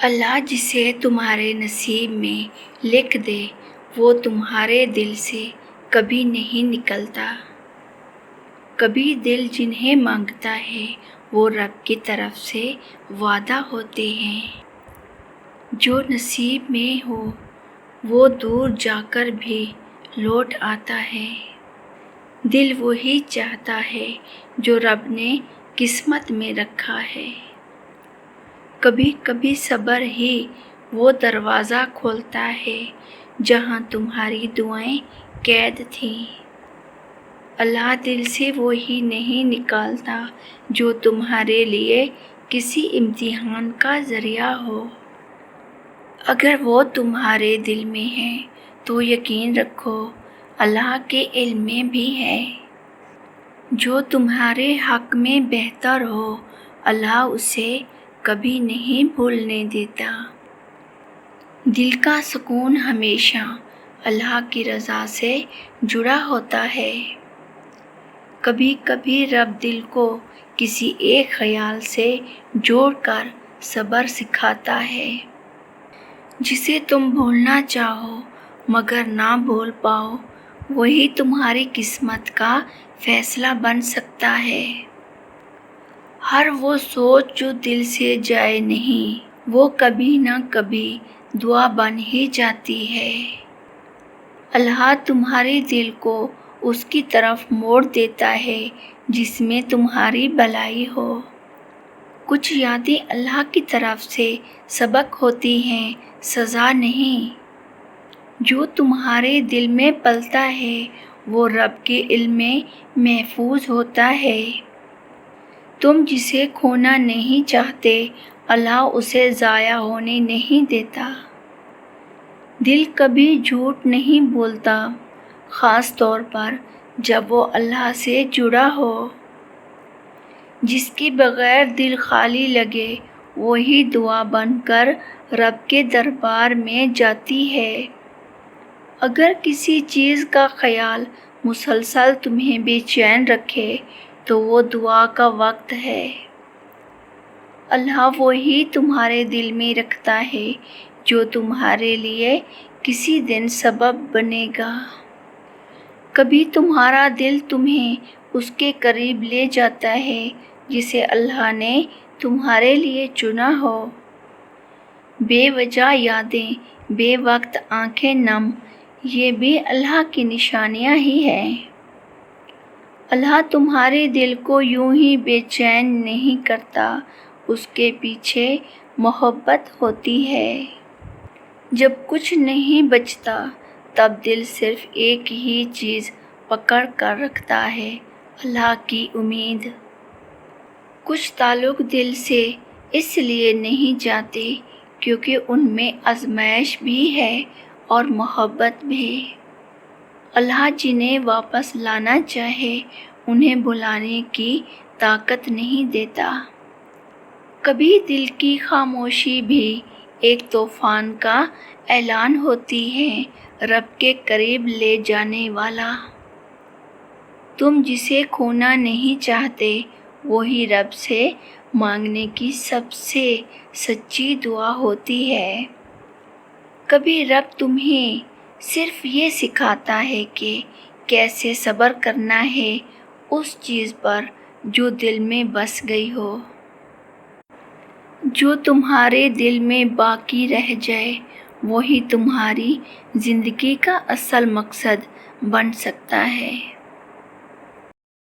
اللہ جسے تمہارے نصیب میں لکھ دے وہ تمہارے دل سے کبھی نہیں نکلتا۔ کبھی دل جنہیں مانگتا ہے وہ رب کی طرف سے وعدہ ہوتے ہیں۔ جو نصیب میں ہو وہ دور جا کر بھی لوٹ آتا ہے۔ دل وہی چاہتا ہے جو رب نے قسمت میں رکھا ہے۔ کبھی کبھی صبر ہی وہ دروازہ کھولتا ہے جہاں تمہاری دعائیں قید تھیں۔ اللہ دل سے وہی نہیں نکالتا جو تمہارے لیے کسی امتحان کا ذریعہ ہو۔ اگر وہ تمہارے دل میں ہے تو یقین رکھو اللہ کے علم میں بھی ہے۔ جو تمہارے حق میں بہتر ہو اللہ اسے کبھی نہیں بھولنے دیتا۔ دل کا سکون ہمیشہ اللہ کی رضا سے جڑا ہوتا ہے۔ کبھی کبھی رب دل کو کسی ایک خیال سے جوڑ کر صبر سکھاتا ہے۔ جسے تم بھولنا چاہو مگر نہ بھول پاؤ وہی تمہاری قسمت کا فیصلہ بن سکتا ہے۔ ہر وہ سوچ جو دل سے جائے نہیں وہ کبھی نہ کبھی دعا بن ہی جاتی ہے۔ اللہ تمہارے دل کو اس کی طرف موڑ دیتا ہے جس میں تمہاری بھلائی ہو۔ کچھ یادیں اللہ کی طرف سے سبق ہوتی ہیں سزا نہیں۔ جو تمہارے دل میں پلتا ہے وہ رب کے علم میں محفوظ ہوتا ہے۔ تم جسے کھونا نہیں چاہتے اللہ اسے ضائع ہونے نہیں دیتا۔ دل کبھی جھوٹ نہیں بولتا خاص طور پر جب وہ اللہ سے جڑا ہو۔ جس کے بغیر دل خالی لگے وہی دعا بن کر رب کے دربار میں جاتی ہے۔ اگر کسی چیز کا خیال مسلسل تمہیں بے چین رکھے تو وہ دعا کا وقت ہے۔ اللہ وہی تمہارے دل میں رکھتا ہے جو تمہارے لیے کسی دن سبب بنے گا۔ کبھی تمہارا دل تمہیں اس کے قریب لے جاتا ہے جسے اللہ نے تمہارے لیے چنا ہو۔ بے وجہ یادیں بے وقت آنکھیں نم یہ بھی اللہ کی نشانیاں ہی ہیں۔ اللہ تمہارے دل کو یوں ہی بے چین نہیں کرتا اس کے پیچھے محبت ہوتی ہے۔ جب کچھ نہیں بچتا تب دل صرف ایک ہی چیز پکڑ کر رکھتا ہے اللہ کی امید۔ کچھ تعلق دل سے اس لیے نہیں جاتے کیونکہ ان میں آزمائش بھی ہے اور محبت بھی۔ اللہ جنہیں واپس لانا چاہے انہیں بلانے کی طاقت نہیں دیتا۔ کبھی دل کی خاموشی بھی ایک طوفان کا اعلان ہوتی ہے رب کے قریب لے جانے والا۔ تم جسے کھونا نہیں چاہتے وہی رب سے مانگنے کی سب سے سچی دعا ہوتی ہے۔ کبھی رب تمہیں صرف یہ سکھاتا ہے کہ کیسے صبر کرنا ہے اس چیز پر جو دل میں بس گئی ہو۔ جو تمہارے دل میں باقی رہ جائے وہی تمہاری زندگی کا اصل مقصد بن سکتا ہے۔